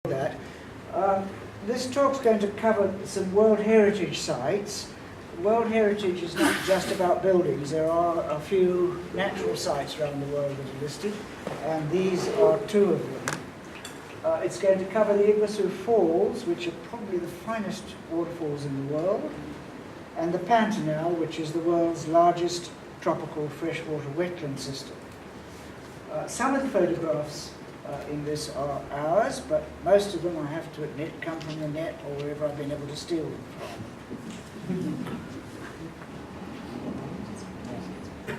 that. This talk's going to cover some World Heritage sites. World Heritage is not just about buildings. There are a few natural sites around the world that are listed, and these are two of them. It's going to cover the Iguacu Falls, which are probably the finest waterfalls in the world, and the Pantanal, which is the world's largest tropical freshwater wetland system. Some of the photographs in this are ours, but most of them, I have to admit, come from the net or wherever I've been able to steal them from.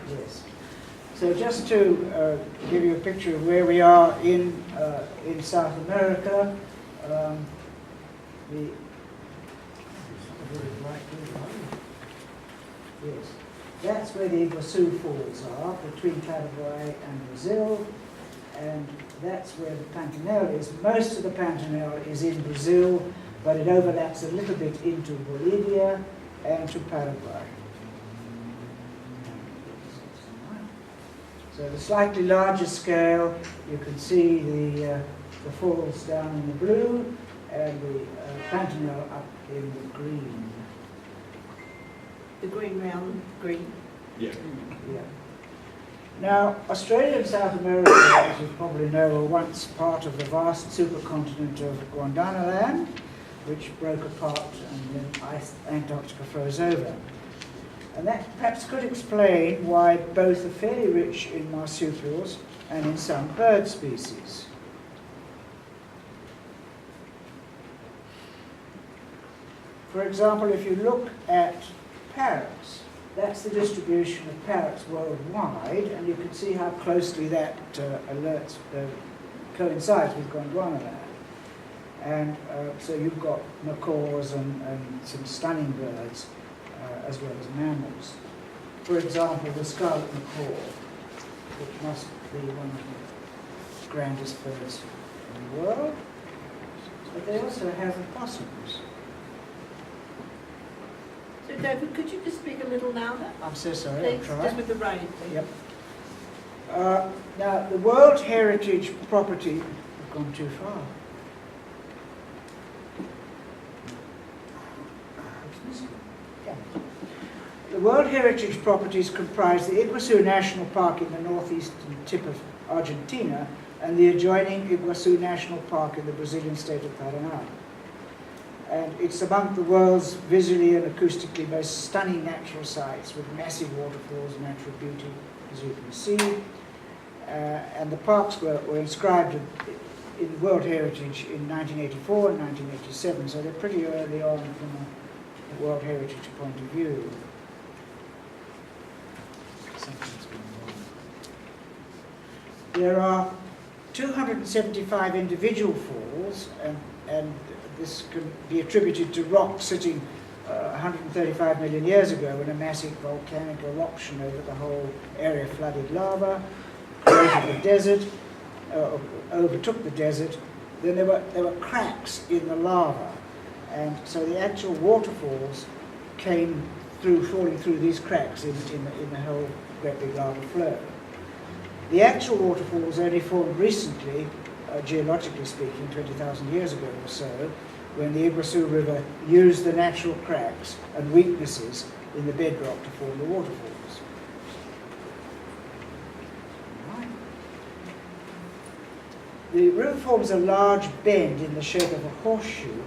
Yes. So just to give you a picture of where we are in South America, yes, that's where the Iguacu Falls are, between Paraguay and Brazil. And that's where the Pantanal is. Most of the Pantanal is in Brazil, but it overlaps a little bit into Bolivia and to Paraguay. So the slightly larger scale, you can see the falls down in the blue and the Pantanal up in the green. The green round green? Yeah. Yeah. Now, Australia and South America, as you probably know, were once part of the vast supercontinent of Gondwanaland, which broke apart and then Antarctica froze over. And that perhaps could explain why both are fairly rich in marsupials and in some bird species. For example, if you look at parrots, that's the distribution of parrots worldwide, and you can see how closely that coincides with Gondwanaland. And so you've got macaws and some stunning birds, as well as mammals. For example, the scarlet macaw, which must be one of the grandest birds in the world. But they also have opossums. So David, could you just speak a little louder? I'm so sorry, Please, I'll try. just with the rain, please. Yep. Now, the World Heritage property, I've gone too far. Yeah. The World Heritage properties comprise the Iguacu National Park in the northeastern tip of Argentina and the adjoining Iguacu National Park in the Brazilian state of Pantanal. And it's among the world's visually and acoustically most stunning natural sites with massive waterfalls and natural beauty, as you can see. And the parks were inscribed in World Heritage in 1984 and 1987, so they're pretty early on from a World Heritage point of view. There are 275 individual falls, and this can be attributed to rock sitting 135 million years ago when a massive volcanic eruption over the whole area flooded lava, created the desert, overtook the desert. Then there were cracks in the lava, and so the actual waterfalls came through, falling through these cracks in the whole great big lava flow. The actual waterfalls only formed recently, geologically speaking, 20,000 years ago or so, when the Iguacu River used the natural cracks and weaknesses in the bedrock to form the waterfalls. Right. The river forms a large bend in the shape of a horseshoe,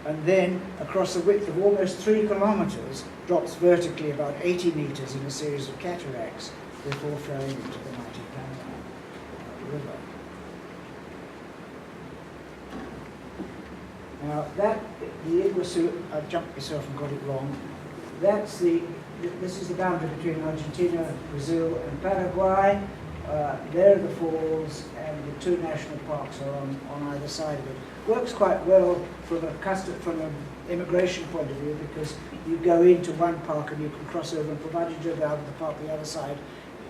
and then, across the width of almost 3 kilometers, drops vertically about 80 meters in a series of cataracts before flowing into the mighty Pantanal River. Now the Iguacu, I jumped myself and got it wrong. This is the boundary between Argentina, Brazil and Paraguay. There are the falls, and the 2 national parks are on either side of it. Works quite well from an immigration point of view, because you go into one park and you can cross over, and provided you go out of the park the other side,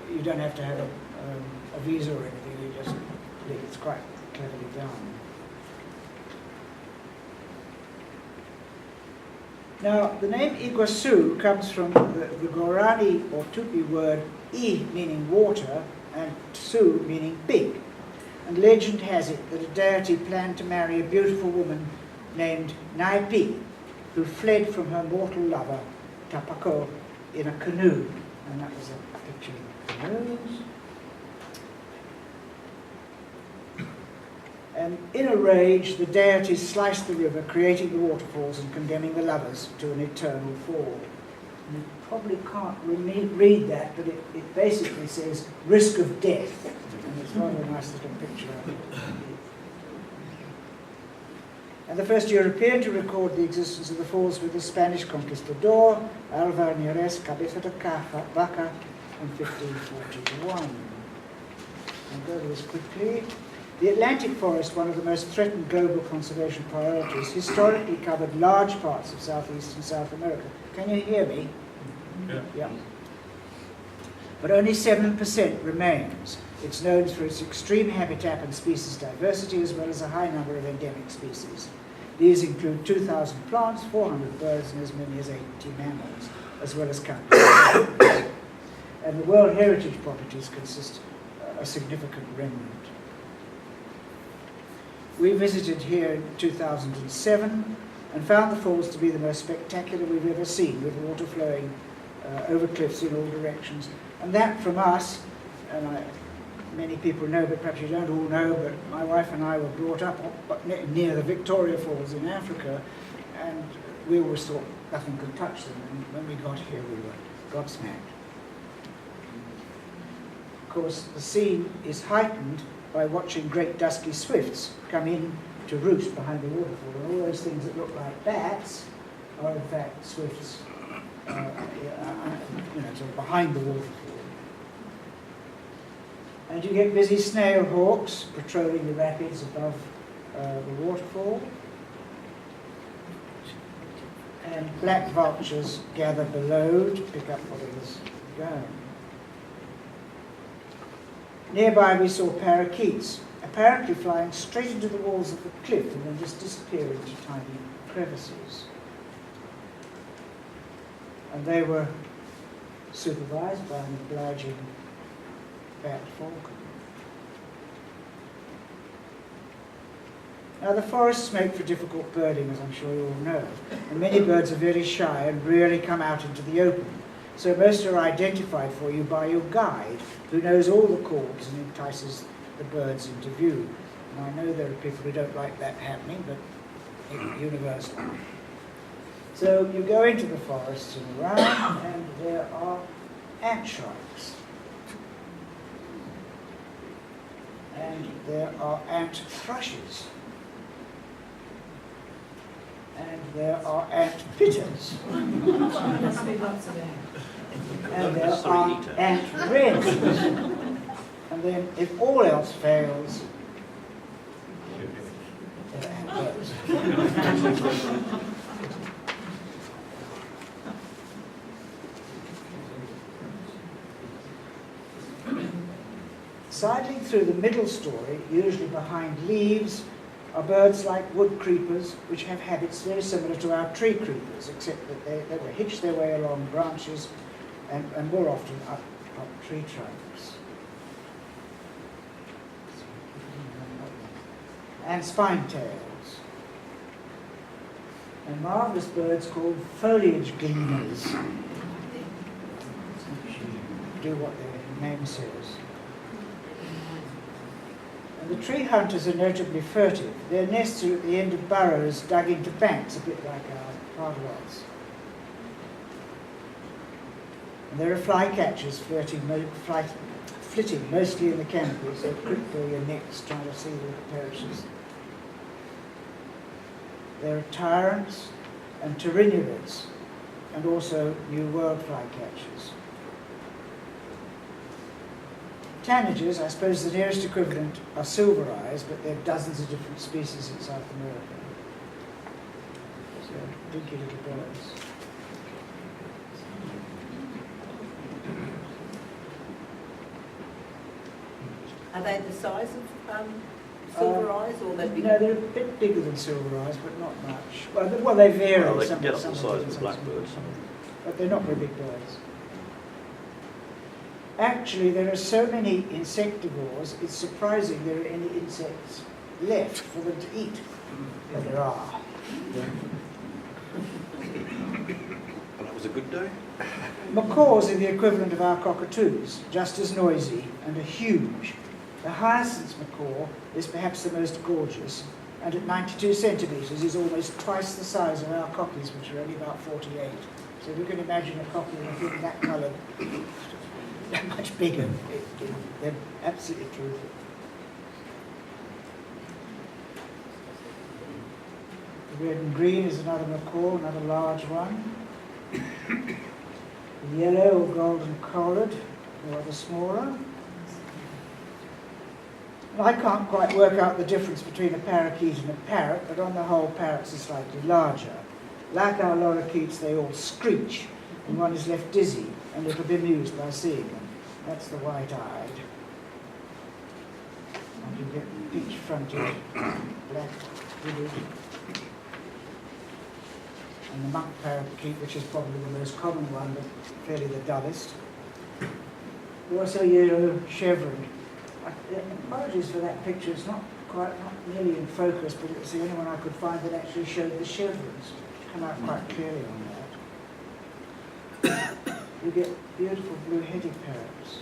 you don't have to have a visa or anything. You just leave. It's quite cleverly done. Now, the name Iguacu comes from the Guarani or Tupi word I, meaning water, and Su, meaning big. and legend has it that a deity planned to marry a beautiful woman named Naipi, who fled from her mortal lover, Tapako, in a canoe. And that was a picture of canoes. And in a rage, the deities sliced the river, creating the waterfalls and condemning the lovers to an eternal fall. And you probably can't read that, but it basically says risk of death. And it's rather a nice little picture of it. And the first European to record the existence of the falls was the Spanish conquistador, Alvar Neres Cabeza de Vaca, in 1541. I'll go to this quickly. The Atlantic forest, one of the most threatened global conservation priorities, historically covered large parts of Southeast and South America. Can you hear me? Yeah. But only 7% remains. It's known for its extreme habitat and species diversity, as well as a high number of endemic species. These include 2,000 plants, 400 birds, and as many as 80 mammals, as well as countless. And the World Heritage properties consist of a significant remnant. We visited here in 2007 and found the falls to be the most spectacular we've ever seen, with water flowing over cliffs in all directions. And that from us, and many people know, but perhaps you don't all know, but my wife and I were brought up near the Victoria Falls in Africa, and we always thought nothing could touch them. And when we got here, we were gobsmacked. Of course, the scene is heightened by watching great dusky swifts come in to roost behind the waterfall. And all those things that look like bats are in fact swifts, sort of behind the waterfall. And you get busy snail hawks patrolling the rapids above the waterfall. And black vultures gather below to pick up whatever's going. Nearby we saw parakeets, apparently flying straight into the walls of the cliff and then just disappearing into tiny crevices. And they were supervised by an obliging bat falcon. Now the forests make for difficult birding, as I'm sure you all know, and many birds are very shy and rarely come out into the open. So most are identified for you by your guide, who knows all the calls and entices the birds into view. And I know there are people who don't like that happening, but it's universal. So you go into the forests and around, and there are ant shrikes. And there are ant thrushes. And there are ant pitters. And there are ant wrens. And then, if all else fails, there are ant birds. Sidling through the middle story, usually behind leaves, are birds like wood creepers, which have habits very similar to our tree creepers, except that they will hitch their way along branches and more often up tree trunks. And spine-tails. And marvellous birds called foliage gleaners. Do what their name says. And the tree hunters are notably furtive. Their nests are at the end of burrows dug into banks, a bit like our pardalots. And there are flycatchers flitting mostly in the canopies, so critical your necks trying to see the perishes. There are tyrants and pterinoids, and also New World flycatchers. Tanagers, I suppose the nearest equivalent, are silver eyes, but there are dozens of different species in South America. So, dinky little birds. Are they the size of silver eyes, or they big? No, they're a bit bigger than silver eyes, but not much. Well, they vary. Well, they some, can get up some the size of blackbirds. but they're not very big birds. Actually, there are so many insectivores, it's surprising there are any insects left for them to eat. But there are. Well, that was a good day. Macaws are the equivalent of our cockatoos, just as noisy and are huge. The hyacinth macaw is perhaps the most gorgeous, and at 92 centimetres is almost twice the size of our cockies, which are only about 48. So if you can imagine a cocky and a thing that colour, they're much bigger. They're absolutely terrific. The red and green is another macaw, another large one. The yellow or golden collared, or rather smaller. And I can't quite work out the difference between a parakeet and a parrot, but on the whole parrots are slightly larger. Like our lorikeets, they all screech, and one is left dizzy and a little bemused by seeing them. That's the white-eyed. And you get peach-fronted, black-hooded. And the monk parakeet, which is probably the most common one, but clearly the dullest. Also yellow chevron. Apologies for that picture, it's not nearly in focus, but it's the only one I could find that actually showed the chevrons. Come out quite clearly on that. You get beautiful blue-headed parrots.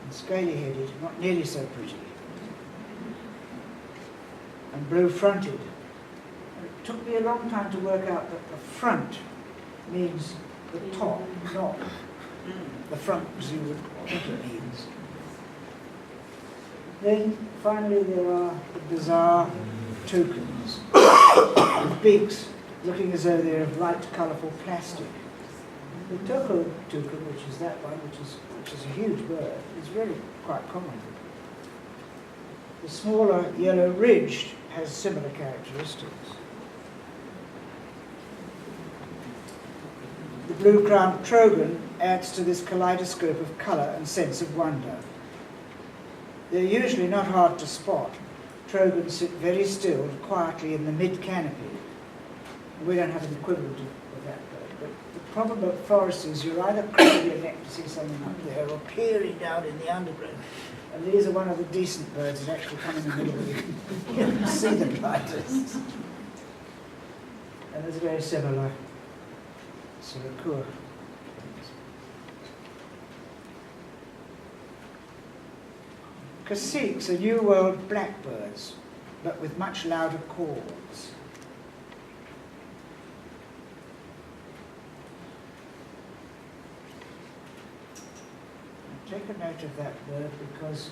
And scaly-headed, not nearly so pretty. And blue-fronted. It took me a long time to work out that the front means the top, not the front as you would think it means. Then finally there are the bizarre toucans, with beaks looking as though they're of light colourful plastic. The toucan, which is that one, which is a huge bird, is really quite common. The smaller yellow ridged has similar characteristics. The blue-crowned trogon adds to this kaleidoscope of colour and sense of wonder. They're usually not hard to spot. Trogons sit very still, quietly in the mid-canopy. We don't have an equivalent of that bird, but the problem at forests is you're either craning your neck to see something up there or peering down in the undergrowth. And these are one of the decent birds that actually come in the middle of you. You can see the brightest. And there's a very similar Surakur. Caciques are New World blackbirds, but with much louder calls. Take a note of that bird because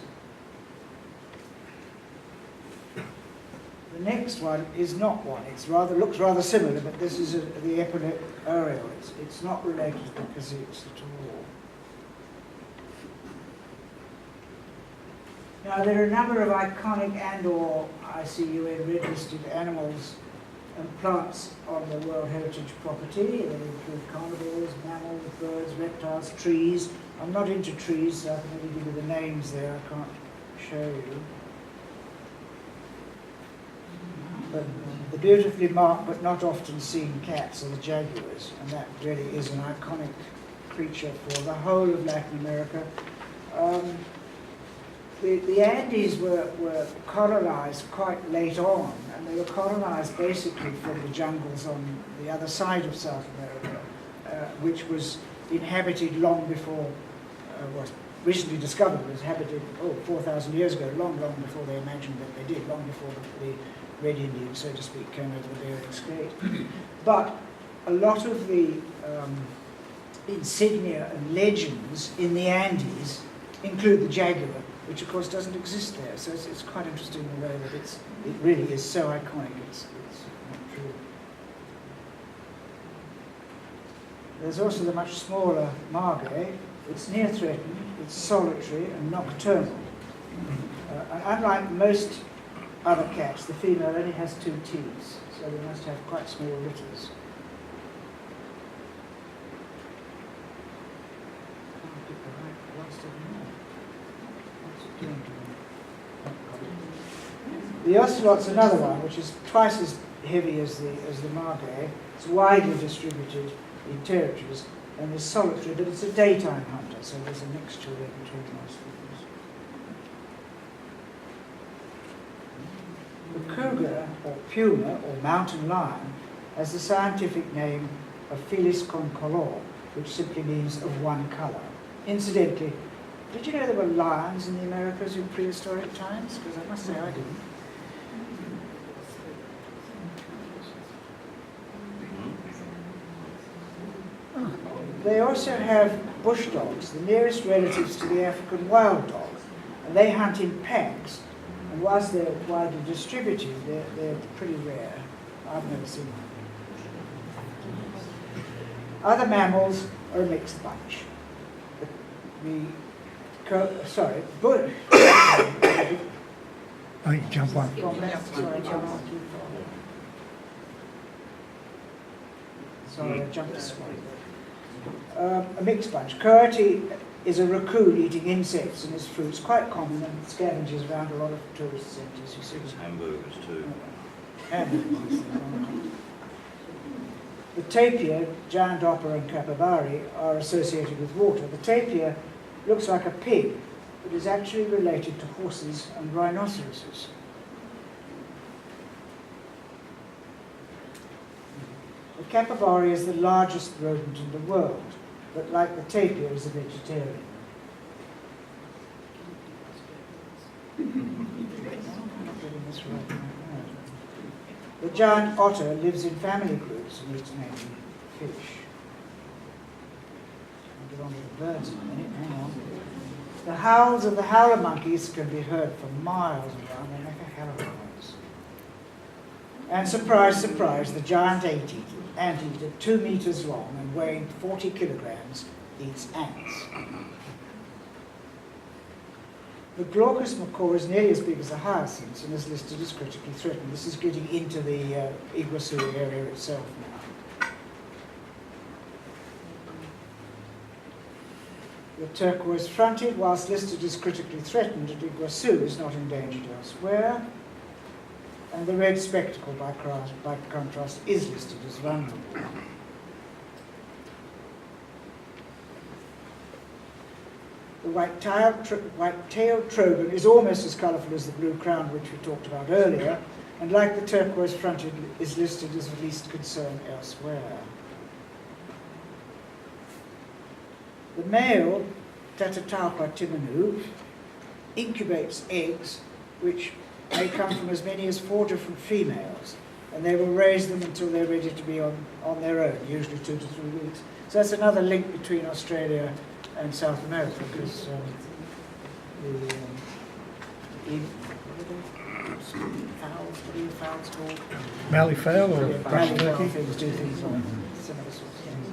the next one is not one. It's looks rather similar, but this is the epaulet oriole. It's not related to the caciques at all. Now, there are a number of iconic and/or ICUN red-listed animals and plants on the World Heritage Property. They include carnivores, mammals, birds, reptiles, trees. I'm not into trees, so I can only give you the names there. I can't show you. But the beautifully marked but not often seen cats are the jaguars, and that really is an iconic creature for the whole of Latin America. The Andes were colonized quite late on, and they were colonized basically from the jungles on the other side of South America, which was inhabited long before, was recently discovered, was inhabited 4,000 years ago, long before they imagined that they did, long before the Red Indians, so to speak, came over the Bering Strait. But a lot of the insignia and legends in the Andes include the jaguar, which of course doesn't exist there. So it's quite interesting the way that it really is so iconic. It's not true. There's also the much smaller margay. It's near threatened, it's solitary and nocturnal. And unlike most other cats, the female only has 2 teeth, so they must have quite small litters. The ocelot's another one, which is twice as heavy as the margay. It's widely distributed in territories, and is solitary, but it's a daytime hunter, so there's a mixture there between those things. The cougar, or puma, or mountain lion, has the scientific name of Felis concolor, which simply means of one colour. Incidentally, did you know there were lions in the Americas in prehistoric times? Because I must say I didn't. They also have bush dogs, the nearest relatives to the African wild dog, and they hunt in packs. And whilst they're widely distributed, they're pretty rare. I've never seen them. Other mammals are a mixed bunch. Bush. Oh, you jump on. Sorry, I jumped this way. A mixed bunch. Coyote is a raccoon eating insects and its fruits, quite common, and scavenges around a lot of tourist centres. You see Hamburgers too. hamburgers. The tapir, giant opera, and capybara are associated with water. The tapir looks like a pig, but is actually related to horses and rhinoceroses. The capybara is the largest rodent in the world, but like the tapir is a vegetarian. The giant otter lives in family groups and eats mainly fish. I'll get on to the birds in a minute, hang on. The howls of the howler monkeys can be heard for miles around. They make a hell of a noise. And surprise, surprise, the giant anteater, 2 meters long and weighing 40 kilograms, eats ants. The glaucous macaw is nearly as big as a hyacinth and is listed as critically threatened. This is getting into the Iguacu area itself now. The turquoise-fronted, whilst listed as critically threatened at Iguacu, is not endangered elsewhere. And the red spectacle, by contrast, is listed as vulnerable. The white-tailed trogon is almost as colourful as the blue crown, which we talked about earlier, and like the turquoise-fronted, is listed as of least concern elsewhere. The male, Tatataupa timanu, incubates eggs, which may come from as many as 4 different females, and they will raise them until they're ready to be on their own, usually 2 to 3 weeks. So that's another link between Australia and South America, because fowls called? Mallee fowl or brush Mallee turkey? things do things like similar sorts of things.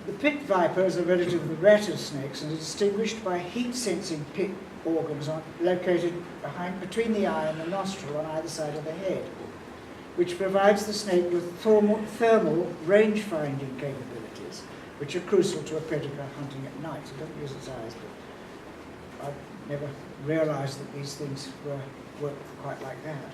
The pit viper is a relative of the rattlesnakes and is distinguished by heat-sensing pit organs located between the eye and the nostril on either side of the head, which provides the snake with thermal range-finding capabilities, which are crucial to a predator hunting at night. It doesn't use its eyes, but I've never realised that these things work quite like that.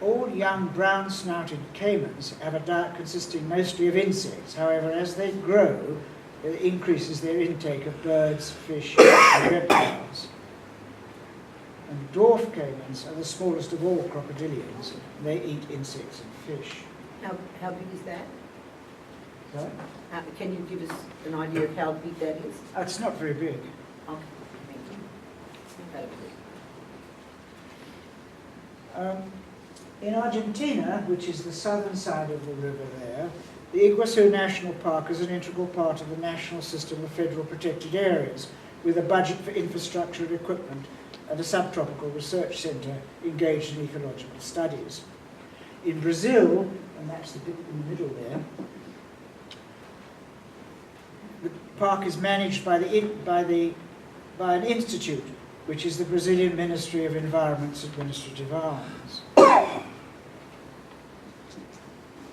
All young brown-snouted caimans have a diet consisting mostly of insects. However, as they grow, it increases their intake of birds, fish, and reptiles. And dwarf caimans are the smallest of all crocodilians. They eat insects and fish. How big is that? Sorry? Can you give us an idea of how big that is? It's not very big. Okay, thank you. That'll be good. In Argentina, which is the southern side of the river there, the Iguacu National Park is an integral part of the national system of federal protected areas, with a budget for infrastructure and equipment and a subtropical research centre engaged in ecological studies. In Brazil, and that's the bit in the middle there, the park is managed by an institute, which is the Brazilian Ministry of Environment's administrative arms.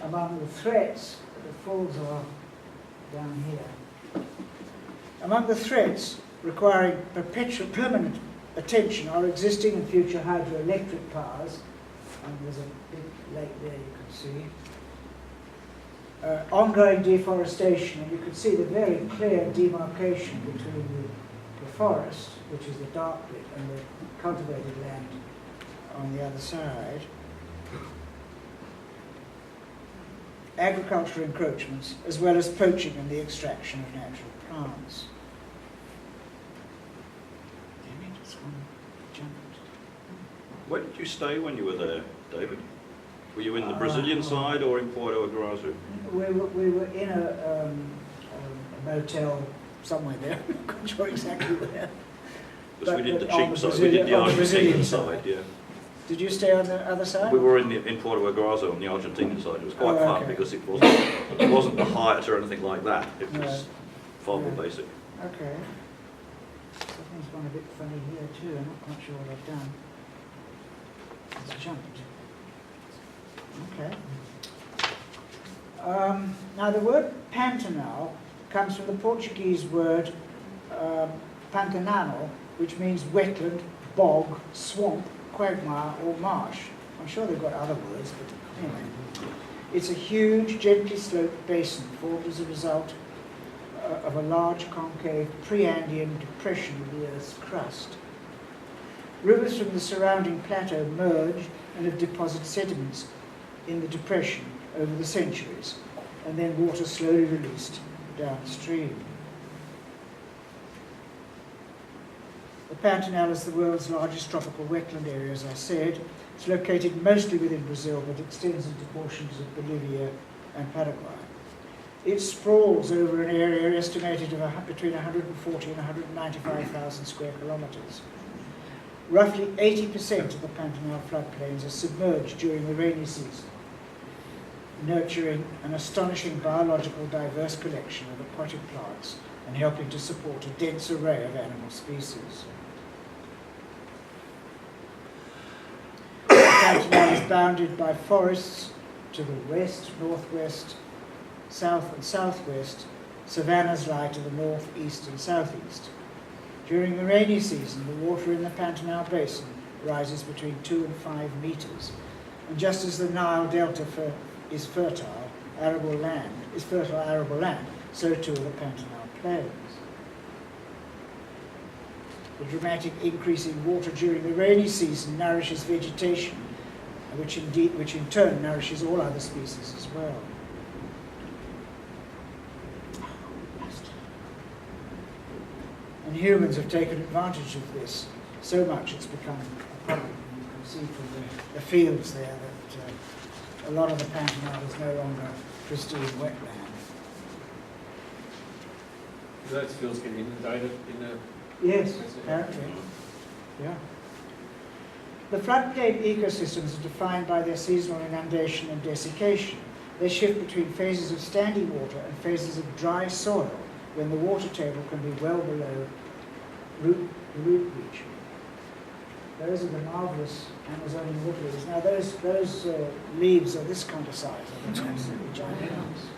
Among the threats, the falls are down here. Among the threats requiring permanent attention are existing and future hydroelectric powers, and there's a big lake there you can see. Ongoing deforestation, and you can see the very clear demarcation between the forest, which is the dark bit, and the cultivated land on the other side. Agricultural encroachments, as well as poaching and the extraction of natural plants. Where did you stay when you were there, David? Were you in the Brazilian side or in Puerto Iguacu? We were in a motel somewhere there. I'm not sure exactly where. Because we did the But on cheap the side, we did the on the Brazilian Argentinian side. side, yeah. Did you stay on the other side? We were in Puerto Iguacu on the Argentinian side. It was quite Oh, fun okay. because it wasn't a Hyatt or anything like that. It was No. far more No. basic. Okay. Something's gone a bit funny here too. I'm not quite sure what I've done. It's jumped. Okay. Now the word Pantanal comes from the Portuguese word Pantanal, which means wetland, bog, swamp, quagmire or marsh. I'm sure they've got other words, but anyway. It's a huge, gently sloped basin formed as a result of a large concave pre-Andean depression of the Earth's crust. Rivers from the surrounding plateau merge and have deposited sediments in the depression over the centuries, and then water slowly released downstream. The Pantanal is the world's largest tropical wetland area, as I said. It's located mostly within Brazil, but extends into portions of Bolivia and Paraguay. It sprawls over an area estimated of between 140 and 195,000 square kilometres. Roughly 80% of the Pantanal floodplains are submerged during the rainy season, nurturing an astonishing biological diverse collection of aquatic plants and helping to support a dense array of animal species. The Pantanal is bounded by forests to the west, northwest, south and southwest. Savannas lie to the north, east and southeast. During the rainy season, the water in the Pantanal basin rises between 2 and 5 metres, and just as the Nile Delta is fertile arable land, so too are the Pantanal plains. The dramatic increase in water during the rainy season nourishes vegetation, which in turn nourishes all other species as well. And humans have taken advantage of this so much it's become a problem. You can see from the fields there that a lot of the Pantanal is no longer pristine wetland. Do those fields get inundated in the... Yes, apparently. Yeah. The floodplain ecosystems are defined by their seasonal inundation and desiccation. They shift between phases of standing water and phases of dry soil when the water table can be well below root reach. Those are the marvellous Amazonian wood lilies. Now those leaves are this kind of size. I think absolutely ginormous.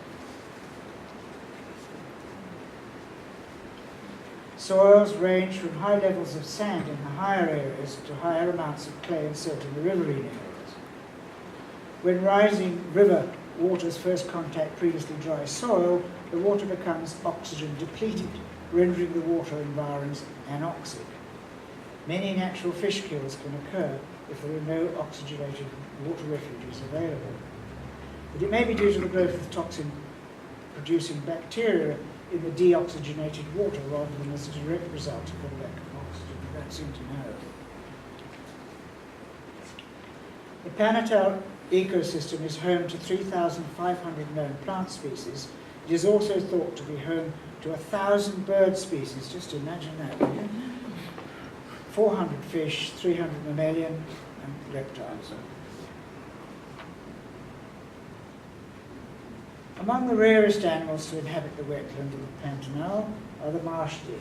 Soils range from high levels of sand in the higher areas to higher amounts of clay and silt in the riverine areas. When rising river waters first contact previously dry soil, the water becomes oxygen depleted, rendering the water environs anoxic. Many natural fish kills can occur if there are no oxygenated water refuges available. But it may be due to the growth of toxin-producing bacteria in the deoxygenated water rather than as a direct result of the lack of oxygen. You don't seem to know. The Pantanal ecosystem is home to 3,500 known plant species. It is also thought to be home to 1,000 bird species. Just imagine that, will you? 400 fish, 300 mammalian and reptiles. Among the rarest animals to inhabit the wetland of the Pantanal are the marsh deer.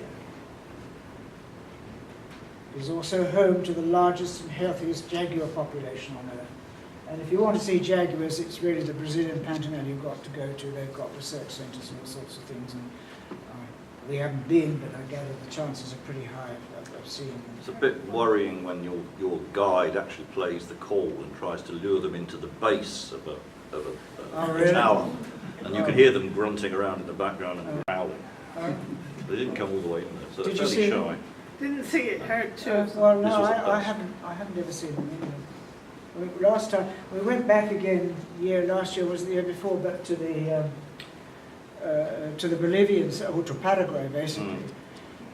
It is also home to the largest and healthiest jaguar population on Earth. And if you want to see jaguars, it's really the Brazilian Pantanal you've got to go to. They've got research centres and all sorts of things. And We haven't been, but I gather the chances are pretty high of seeing them. It's a bit worrying when your guide actually plays the call and tries to lure them into the base of Oh, a really? tower. And you can hear them grunting around in the background and growling. Oh. They didn't come all the way in there, so Did they're you fairly see shy. Didn't think it hurt too. Well, This no, was at I dusk. haven't ever seen them anyway. Last time, we went back again, last year was the year before, but to the Bolivians, or to Paraguay basically.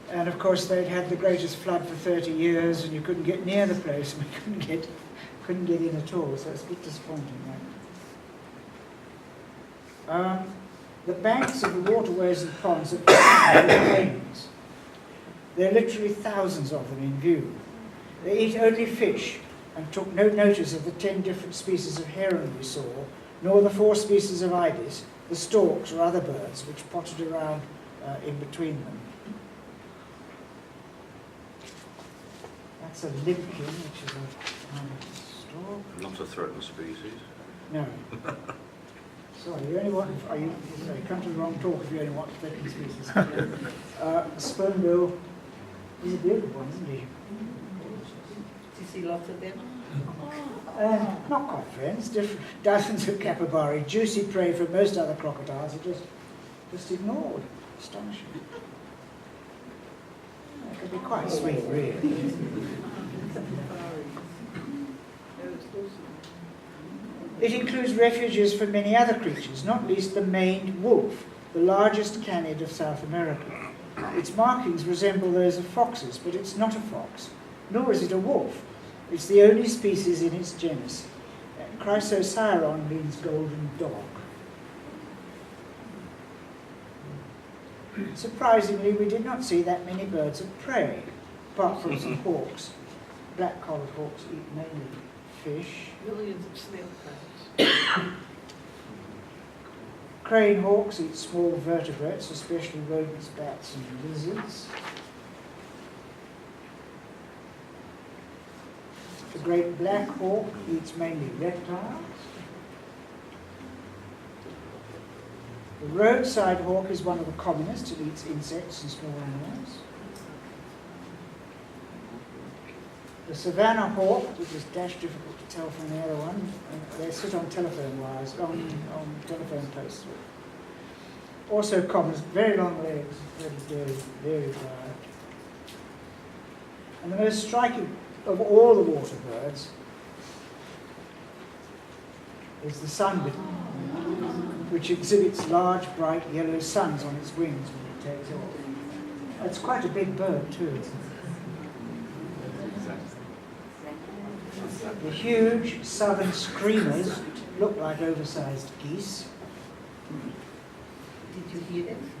And of course they'd had the greatest flood for 30 years and you couldn't get near the place and we couldn't get in at all, so it's a bit disappointing. Right? The banks of the waterways and ponds are covered with cranes. There are literally thousands of them in view. They eat only fish and took no notice of the 10 different species of heron we saw, nor the 4 species of ibis, the storks or other birds which potted around in between them. That's a limpkin, which is a kind of stork. Not a threatened species. No. Sorry, you only want, you come to the wrong talk if you only want threatened species. Spoonbill is a beautiful one, isn't he? Do you see lots of them? Not quite friends, dozens of capybara, juicy prey for most other crocodiles are just ignored. Astonishing. It could be quite sweet, really. It includes refuges for many other creatures, not least the maned wolf, the largest canid of South America. Its markings resemble those of foxes, but it's not a fox, nor is it a wolf. It's the only species in its genus. Chrysocyeron means golden dog. Surprisingly, we did not see that many birds of prey, apart from some hawks. Black-collared hawks eat mainly fish. Millions of snail cranes. Crane hawks eat small vertebrates, especially rodents, bats and lizards. The great black hawk eats mainly reptiles. The roadside hawk is one of the commonest. It eats insects and small animals. The savannah hawk, which is dash difficult to tell from the other one, they sit on telephone wires, on telephone posts. Also common, very long legs, very wide. And the most striking of all the water birds is the sunbit, which exhibits large, bright yellow suns on its wings when it takes off. It's quite a big bird too. The huge southern screamers look like oversized geese. Did you hear them?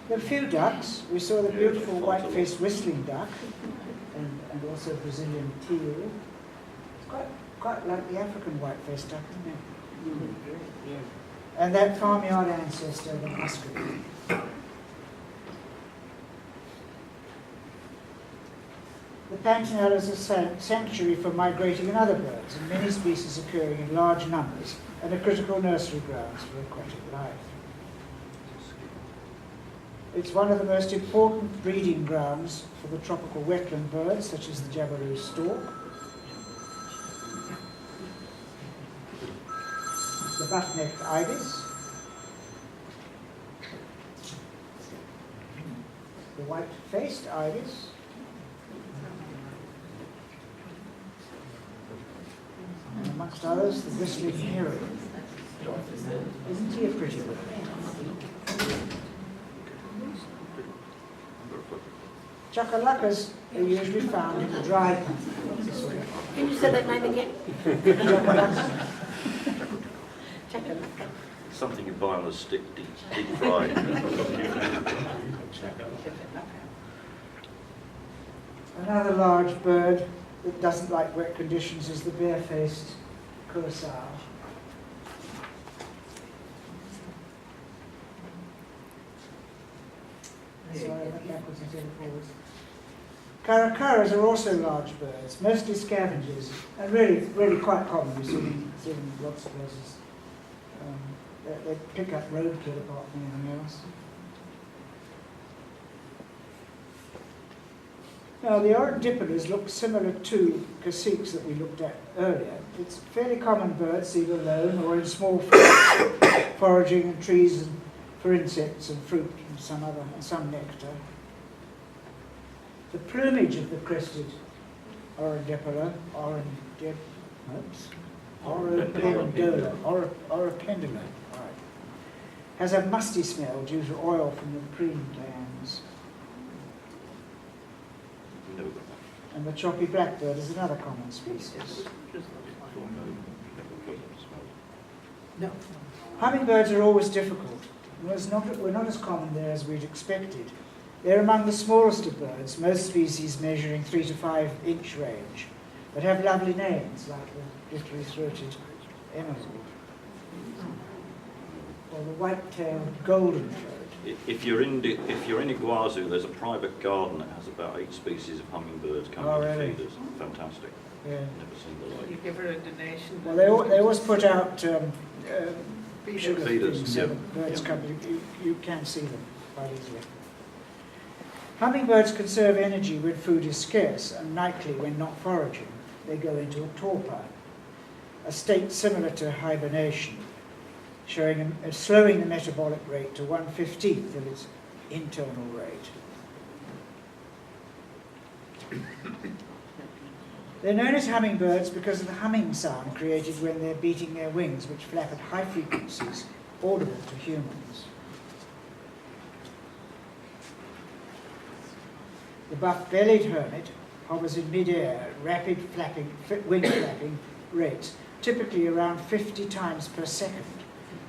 There are a few ducks. We saw the beautiful white-faced whistling duck and also Brazilian teal. It's quite like the African white-faced duck, isn't it? And that farmyard ancestor, the muscat. The Pantanal is a sanctuary for migrating and other birds, and many species occurring in large numbers, and a critical nursery grounds for aquatic life. It's one of the most important breeding grounds for the tropical wetland birds, such as the jabiru stork, the buff-necked ibis, the white-faced ibis, and amongst others, the whistling heron. Isn't he a pretty bird? Chakalacas are usually found in the dry country. Can you say that name again? Chakalacas. Chakalaka. Something you buy on a stick, deep fried. Another large bird that doesn't like wet conditions is the bare-faced curassow. Sorry, I went backwards instead of forwards. Caracaras are also large birds, mostly scavengers, and really quite common. We see them in lots of places. They pick up roadkill apart from anything else. Now, the orandipolas look similar to caciques that we looked at earlier. It's fairly common birds, either alone or in small flocks, foraging in trees and for insects and fruit and some nectar. The plumage of the crested orandipola, Oropendula, right, has a musty smell due to oil from the preen glands. No. And the choppy blackbird is another common species. No. Hummingbirds are always difficult. We're not as common there as we'd expected. They're among the smallest of birds, most species measuring 3 to 5 inch range, but have lovely names like the glittery-throated emerald or the white-tailed golden-throat. If you're in Iguacu, there's a private garden that has about 8 species of hummingbirds coming Oh, to really? feed us. Fantastic. Yeah. Never seen the like. You give her a donation. Well, they always put out sugar Feeders, things so yeah. that birds Yeah. come. You can see them quite easily. Hummingbirds conserve energy when food is scarce, and nightly when not foraging, they go into a torpor, a state similar to hibernation, slowing the metabolic rate to 1/15 of its internal rate. They're known as hummingbirds because of the humming sound created when they're beating their wings, which flap at high frequencies, audible to humans. The buff-bellied hermit hovers in mid-air at rapid wing flapping rates, typically around 50 times per second,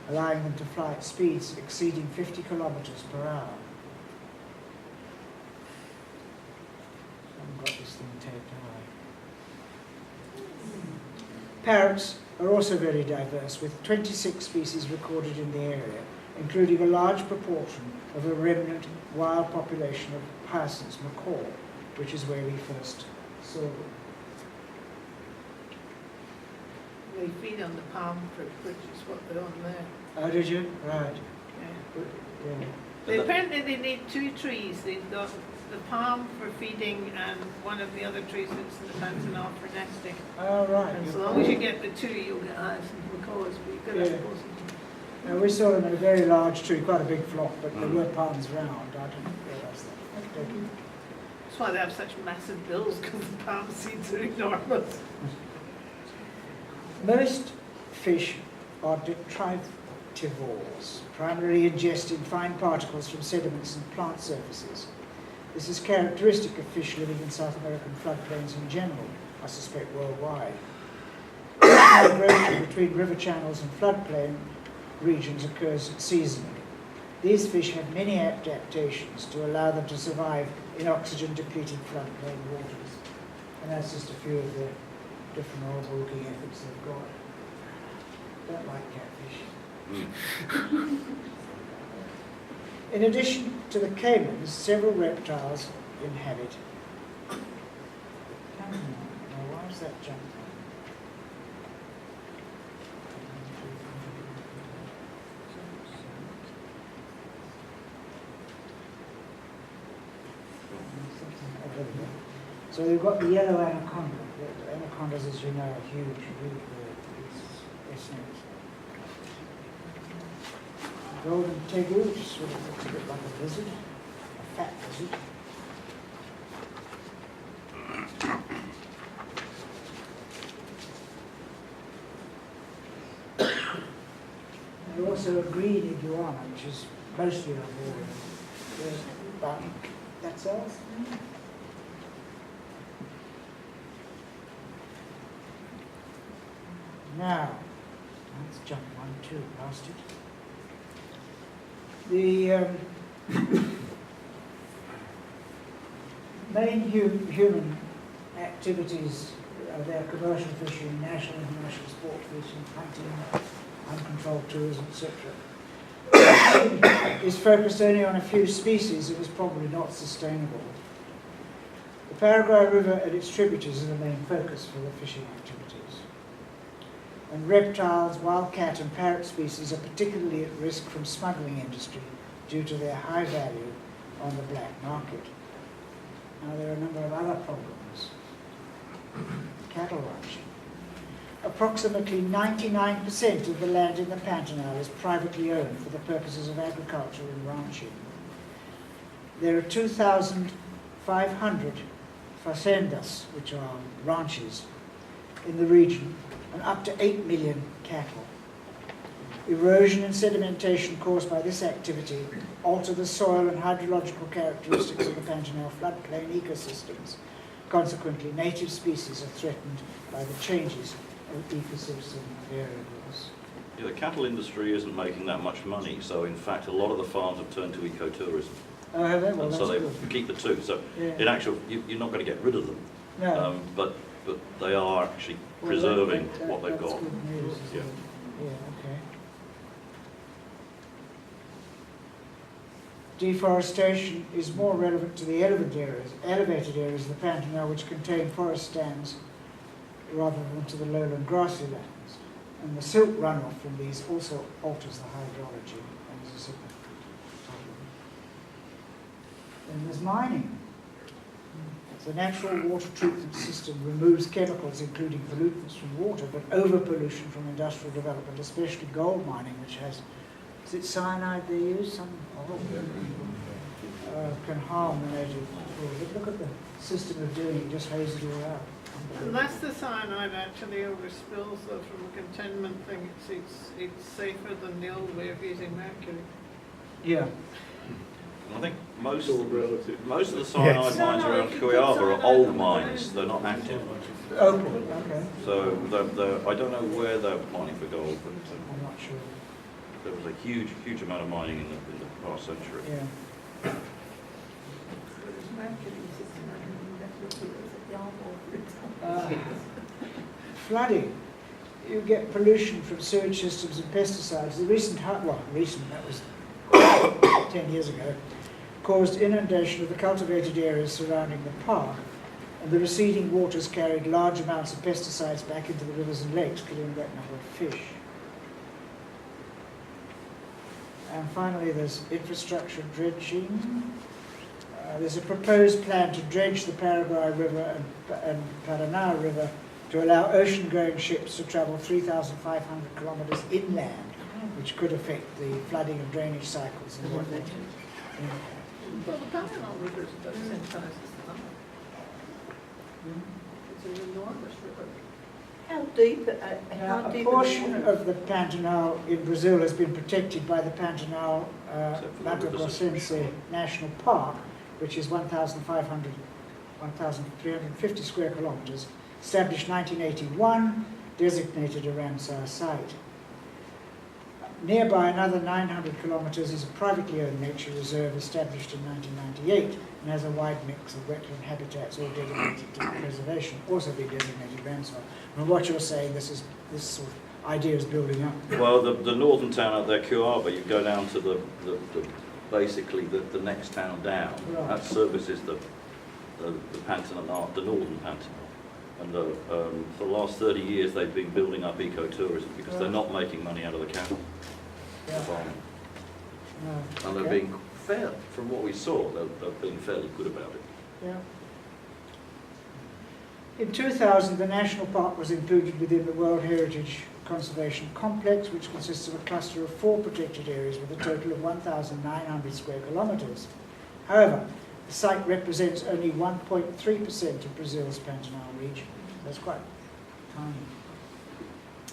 allowing them to fly at speeds exceeding 50 kilometers per hour. I haven't got this thing taped high. Parrots are also very diverse, with 26 species recorded in the area, including a large proportion of a remnant wild population of Hyacinth's macaw, which is where we first saw them. They feed on the palm fruit, which is what they're on there. Oh, did you? Right. Yeah. Yeah. Apparently they need 2 trees. They've got the palm for feeding and one of the other trees that's in the Pantanal for nesting. Oh, right. And so long as you get the 2, you'll get hyacinth macaws, but you've got to Yeah. suppose. Now, we saw them in a very large tree, quite a big flock, but there were palms round. I didn't realise that. Okay. That's why they have such massive bills, because the palm seeds are enormous. Most fish are detritivores, primarily ingesting fine particles from sediments and plant surfaces. This is characteristic of fish living in South American floodplains in general, I suspect worldwide. Migration between river channels and floodplain regions occurs seasonally. These fish have many adaptations to allow them to survive in oxygen-depleted floodplain waters. And that's just a few of the different oil-bulking efforts they've got. Don't like catfish. In addition to the caimans, several reptiles inhabit. Now, why is that jump? So we've got the yellow anaconda. The anacondas, as you know, are huge bird. It's snakes. Golden tegu, which sort of looks a bit like a lizard, a fat lizard. And also a green iguana, which is mostly arboreal. But that's all. Now, let's jump 1, 2, past it. The main human activities are their commercial fishing, national and international sport fishing, hunting, uncontrolled tourism, etc. Is focused only on a few species and is probably not sustainable. The Paraguay River and its tributaries are the main focus for the fishing activities. And reptiles, wildcat and parrot species are particularly at risk from smuggling industry due to their high value on the black market. Now there are a number of other problems. Cattle ranching. Approximately 99% of the land in the Pantanal is privately owned for the purposes of agriculture and ranching. There are 2,500 fazendas, which are ranches, in the region, and up to 8 million cattle. Erosion and sedimentation caused by this activity alter the soil and hydrological characteristics of the Pantanal floodplain ecosystems. Consequently, native species are threatened by the changes of ecosystem variables. Yeah, the cattle industry isn't making that much money, so in fact a lot of the farms have turned to ecotourism. Oh, have they? Well, And that's so they good. keep the two. So Yeah. in actual, you're not going to get rid of them, No. but they are actually Well, preserving what they've that's got. good news, isn't Yeah. it? Yeah, okay. Deforestation is more relevant to the elevated areas of the Pantanal, which contain forest stands, rather than to the lowland grassy lands. And the silt runoff from these also alters the hydrology and is a significant problem. Then there's mining. The natural water treatment system removes chemicals, including pollutants from water, but over-pollution from industrial development, especially gold mining, which has, is it cyanide they use? Some can harm the native flora. But look at the system of doing it, just haze it all out. Unless the cyanide actually overspills though from a containment thing, it's safer than the old way of using mercury. Yeah. I think most All relative. of the cyanide Yes. mines around Iguacu are old mines. They're not active. Okay. So I don't know where they're mining for gold, but I'm not sure. there was a huge amount of mining in the past century. Yeah. Flooding. You get pollution from sewage systems and pesticides. The recent, that was 10 years ago, caused inundation of the cultivated areas surrounding the park, and the receding waters carried large amounts of pesticides back into the rivers and lakes, killing a great number of fish. And finally, there's infrastructure dredging. There's a proposed plan to dredge the Paraguay River and Pantanal River to allow ocean-going ships to travel 3,500 kilometers inland, which could affect the flooding and drainage cycles in Well, the the Pantanal River is about the same size as the Nile. It's an enormous river. How deep, Now, how a deep? portion of the Pantanal in Brazil has been protected by the Pantanal Except for the Mato rivers. Grossense National Park, which is 1,350 square kilometers, established 1981, designated a Ramsar site. Nearby, another 900 kilometers is a privately owned nature reserve established in 1998 and has a wide mix of wetland habitats all dedicated to preservation, also be designated Ramsar. From what you're saying, this sort of idea is building up. Well, the northern town out there, Cuaba, you go down to basically the next town down. Right. That services the Pantanal, the northern Pantanal. And for the last 30 years, they've been building up ecotourism because they're not making money out of the cattle. Yeah. farming. No. And they're Okay. being fair, from what we saw, they're being fairly good about it. Yeah. In 2000, the national park was included within the World Heritage Conservation Complex, which consists of a cluster of 4 protected areas with a total of 1,900 square kilometers. However, the site represents only 1.3% of Brazil's Pantanal region. That's quite tiny.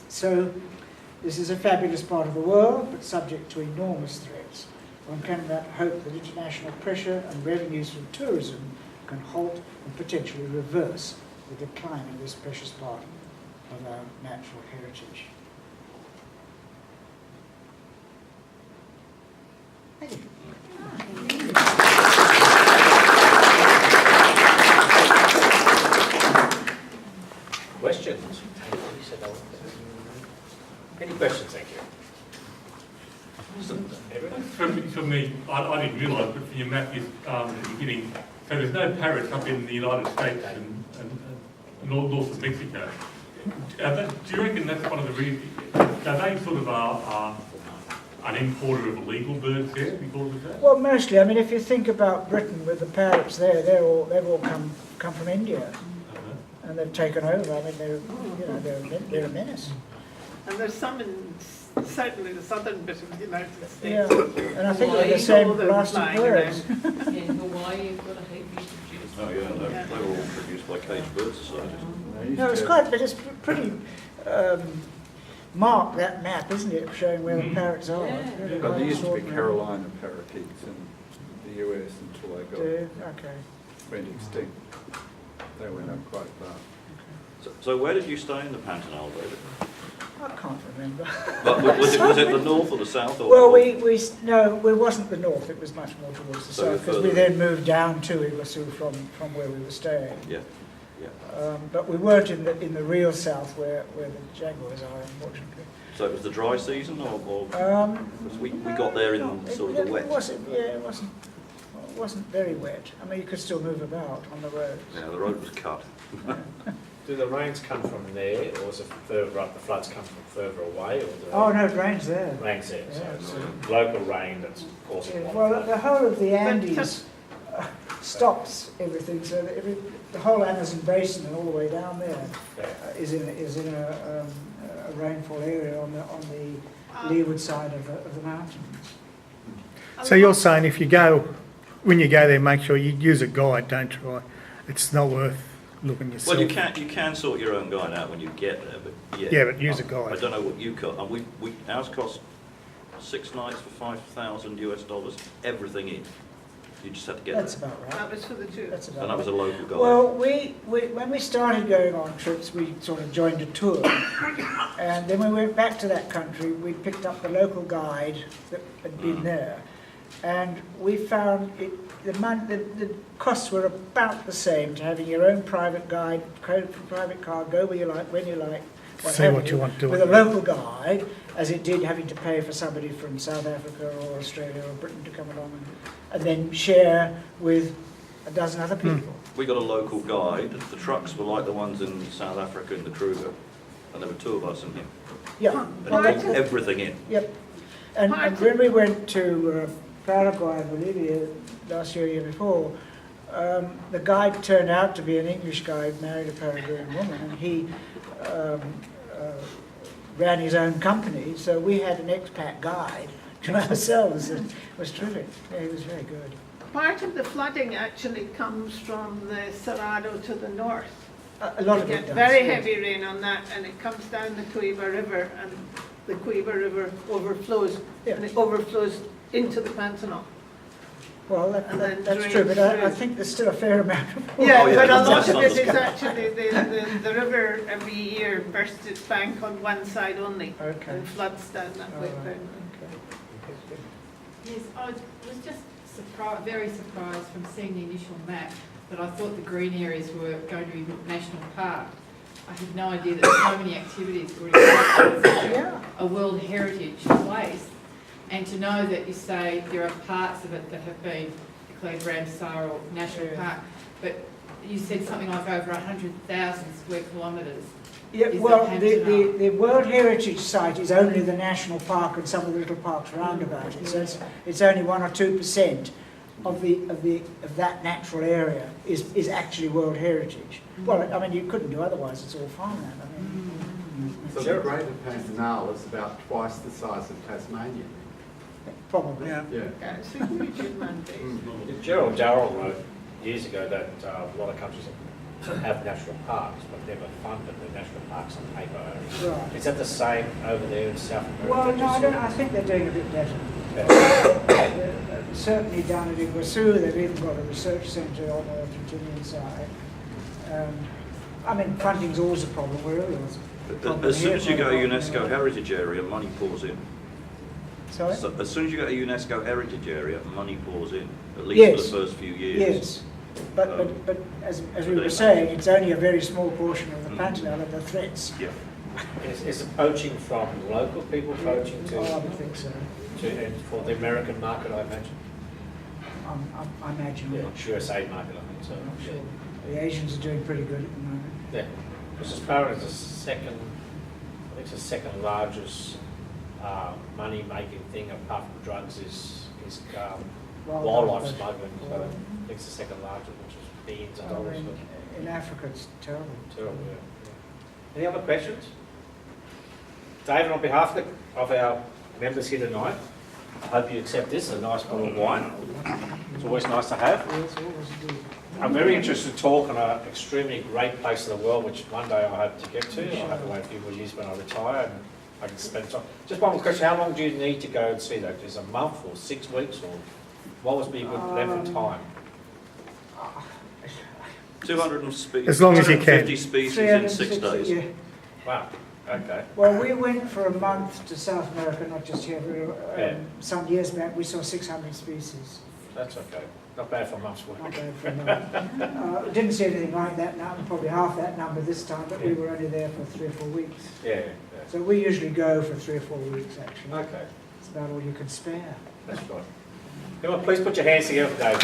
So, this is a fabulous part of the world, but subject to enormous threats. One cannot hope that international pressure and revenues from tourism can halt and potentially reverse the decline of this precious part of our natural heritage. Thank you. Questions? Any questions, thank you? For me, I didn't realise, but for your map, you're getting, so there's no parrots up in the United States and north of Mexico. Do you reckon that's one of the reasons, are they sort of an importer of illegal birds there because of that? Well, mostly. I mean, if you think about Britain with the parrots there, they've all come from India, Uh-huh. and they've taken over. I mean, they're a menace. And there's some in certainly the southern bit of the United Yeah, States. and I think Hawaii, they're the same all those blasted flying birds. In Hawaii, you've got a heap you produce. Oh, yeah, they were all produced by Caged Bird Society. No, it's quite, but it's pretty marked, that map, isn't it, showing where the parrots are. Yeah. It's really But quite there used to be extraordinary. Carolina parakeets in the US until they Okay. went extinct. They went up quite far. So where did you stay in the Pantanal, David? I can't remember. But was it the north or the south? Or Well, no, it wasn't the north, it was much more towards the So south, because we further then moved down to Iguacu from where we were staying. Yeah, yeah. But we weren't in the real south where the jaguars are, unfortunately. So it was the dry season, or because we got there in sort of the wet? It wasn't very wet. I mean, you could still move about on the road. Yeah, the road was cut. Do the rains come from there, or is it further up, the floods come from further away, or do they? Oh, no, it rains there. Rains there, Yeah, so so- it's local rain that's causing Yeah, a lot well, of the flooding. whole of the Andes stops everything, so that the whole Amazon basin and all the way down there Yeah. is in a rainfall area on the leeward side of the mountains. So you're saying when you go there, make sure you use a guide, don't try. It's not worth looking yourself. Well, you can sort your own guide out when you get there, but yeah. Yeah, but use a guide. I don't know what you cost. And ours cost 6 nights for $5,000, everything in. You just had to get That's there. about right. That was for the two. That's about And that was a right. local guide. Well, when we started going on trips, we sort of joined a tour, and then when we went back to that country, we picked up the local guide that had been there, and we found the costs were about the same to having your own private guide, private car, go where you like, when you like, See have what you want to do. with a local guide, as it did having to pay for somebody from South Africa or Australia or Britain to come along and then share with a dozen other people. We got a local guide. The trucks were like the ones in South Africa in the Kruger, and there were 2 of us in him. Yeah. And he took everything in. Yep. And when we went to Paraguay and Bolivia last year before, the guide turned out to be an English guy, married a Paraguayan woman, and he ran his own company, so we had an expat guide to ourselves, and it was terrific. Yeah, he was very good. Part of the flooding actually comes from the Cerrado to the north. A lot You of it get does. very yeah. heavy rain on that, and it comes down the Cuiva River, and the Cuiva River overflows, Yeah. and it overflows into the Pantanal. Well, And then that's drains true, but I through. think there's still a fair amount of water. Yeah, Oh, yeah, but a that's lot of it is understandable. actually, the river every year bursts its bank on one side only, Okay. and floods down that All way. right, down. okay. Yes, I was just very surprised from seeing the initial map that I thought the green areas were going to be national park. I had no idea that so many activities were in Yeah. a World Heritage place. And to know that you say there are parts of it that have been declared Ramsar or National Yeah. Park, but you said something like over 100,000 square kilometres. Yeah, Is well, the the Pantanal. the World Heritage Site is only the national park and some of the little parks round about it. So it's only 1 or 2% of that natural area is actually World Heritage. Well, I mean, you couldn't do otherwise. It's all farmland. I mean, So the Greater Pantanal is about twice the size of Tasmania. probably. Yeah. Yeah, it's a huge inland basin. Gerald Darrell wrote years ago that a lot of countries have national parks, but never funded the national parks on paper only. Right. Is that the same over there in South America? Well, no, I think they're doing a bit better. Yeah. Certainly down at Iguacu, they've even got a research centre on the Argentinian side. I mean, funding's always a problem wherever there's a problem. As soon here, as you go to problem UNESCO there. heritage area, money pours in. Sorry? So as soon as you go to UNESCO heritage area, money pours in, at least Yes. for the first few years. Yes, but as we were saying, it's only a very small portion of the Pantanal of the threats. Yeah. Is it poaching from local people poaching Oh, I to would think so. and for the American market, I imagine? I imagine. Yeah, USA market, I think so. I'm not sure. The Asians are doing pretty good at the moment. Yeah, because as far as the second, I think it's the second largest money-making thing apart from drugs is Wildlife wildlife poaching. smuggling. So I think it's the second largest, which is billions of dollars. In Africa, it's terrible. Terrible, yeah. Any other questions? David, on behalf of our members here tonight, I hope you accept this, a nice bottle of wine. It's always nice to have. Yes, always do. I'm very interested to talk on an extremely great place in the world, which one day I hope to get to. I'll have to wait a few more years when I retire and I can spend time. Just one more question, how long do you need to go and see that? Is it a month or 6 weeks or what would be a good length of time? 250 As long as you can. species in 6 days. Yeah. Wow, okay. Well, we went for a month to South America, not just here, but Yeah. some years back we saw 600 species. That's okay. Not bad for a month's work. Not bad for a month. Didn't see anything like that number, probably half that number this time, but we were only there for 3 or 4 weeks. Yeah, So we usually go for 3 or 4 weeks, actually. okay, It's about all you can spare. that's right. Everyone, please put your hands together for Dave.